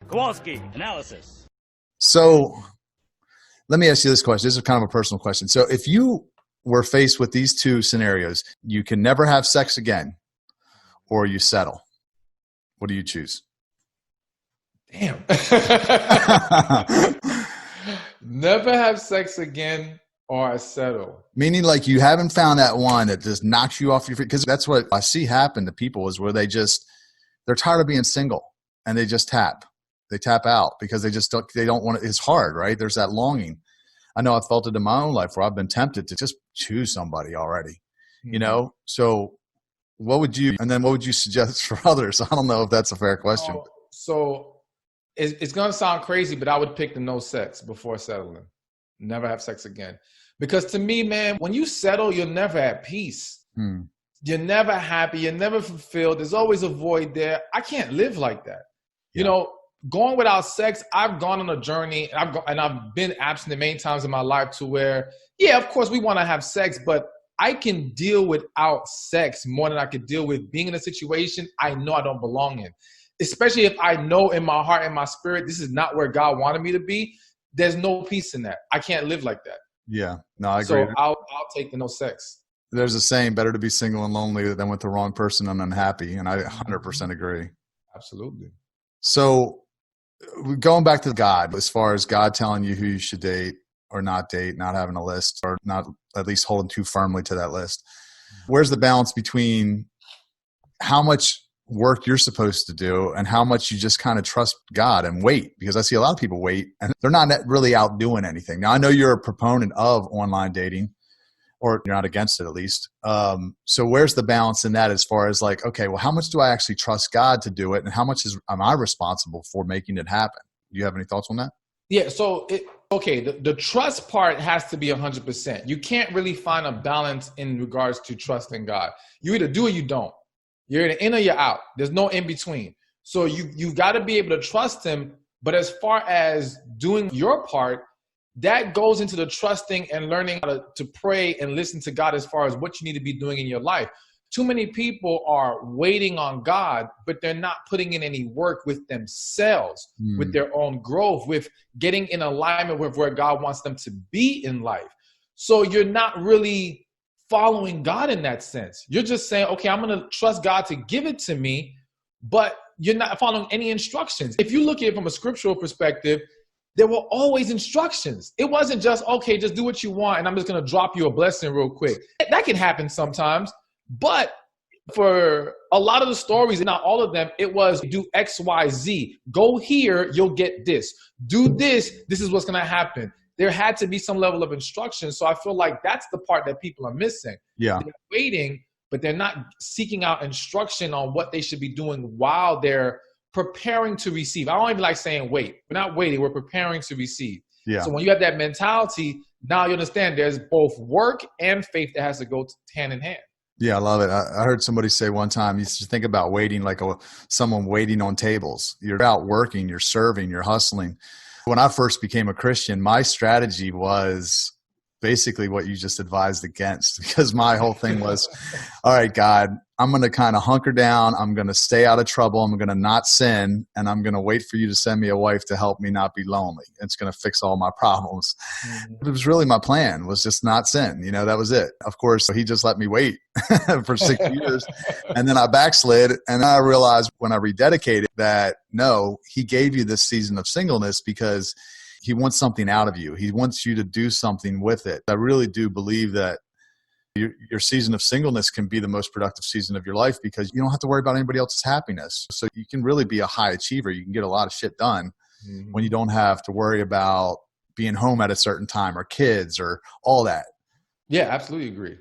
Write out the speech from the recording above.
Kowalski analysis. So let me ask you this question. This is kind of a personal question. So if you were faced with these two scenarios, you can never have sex again or you settle, what do you choose? Damn. Never have sex again or I settle. Meaning like you haven't found that one that just knocks you off your feet. Because that's what I see happen to people is where they're tired of being single and they just tap. They tap out because they don't want it. It's hard, right? There's that longing. I know I've felt it in my own life where I've been tempted to just choose somebody already, you know? So what would you suggest for others? I don't know if that's a fair question. So it's going to sound crazy, but I would pick the no sex before settling. Never have sex again. Because to me, man, when you settle, you're never at peace. You're never happy. You're never fulfilled. There's always a void there. I can't live like that. Yeah. You know, going without sex, I've gone on a journey and I've been abstinent many times in my life to where, yeah, of course we want to have sex, but I can deal without sex more than I could deal with being in a situation I know I don't belong in. Especially if I know in my heart and my spirit, this is not where God wanted me to be. There's no peace in that. I can't live like that. Yeah, no, I agree. So I'll take the no sex. There's a saying, better to be single and lonely than with the wrong person and unhappy. And I 100% agree. Absolutely. So going back to God, as far as God telling you who you should date or not date, not having a list or not at least holding too firmly to that list, where's the balance between how much work you're supposed to do and how much you just kind of trust God and wait? Because I see a lot of people wait and they're not really out doing anything. Now, I know you're a proponent of online dating, or you're not against it at least. So where's the balance in that as far as like, okay, well, how much do I actually trust God to do it? And how much am I responsible for making it happen? Do you have any thoughts on that? Yeah. So, the trust part has to be 100%. You can't really find a balance in regards to trusting God. You either do or you don't. You're either in or you're out. There's no in between. So you've got to be able to trust him. But as far as doing your part, that goes into the trusting and learning how to pray and listen to God as far as what you need to be doing in your life. Too many people are waiting on God, but they're not putting in any work with themselves, with their own growth, with getting in alignment with where God wants them to be in life. So you're not really following God in that sense. You're just saying, okay, I'm going to trust God to give it to me, but you're not following any instructions. If you look at it from a scriptural perspective, there were always instructions. It wasn't just, okay, just do what you want and I'm just going to drop you a blessing real quick. That can happen sometimes, but for a lot of the stories, not all of them, it was do X, Y, Z. Go here, you'll get this. Do this, this is what's going to happen. There had to be some level of instruction. So I feel like that's the part that people are missing. Yeah. They're waiting, but they're not seeking out instruction on what they should be doing while they're preparing to receive. I don't even like saying wait. We're not waiting. We're preparing to receive. Yeah. So when you have that mentality, now you understand there's both work and faith that has to go hand in hand. Yeah, I love it. I heard somebody say one time, you should think about waiting like someone waiting on tables. You're out working, you're serving, you're hustling. When I first became a Christian, my strategy was basically what you just advised against, because my whole thing was, all right, God, I'm going to kind of hunker down. I'm going to stay out of trouble. I'm going to not sin. And I'm going to wait for you to send me a wife to help me not be lonely. It's going to fix all my problems. It was really my plan, was just not sin. You know, that was it. Of course, he just let me wait for 6 years. And then I backslid. And I realized when I rededicated that, no, he gave you this season of singleness because he wants something out of you. He wants you to do something with it. I really do believe that your season of singleness can be the most productive season of your life because you don't have to worry about anybody else's happiness. So you can really be a high achiever. You can get a lot of shit done when you don't have to worry about being home at a certain time or kids or all that. Yeah, absolutely agree.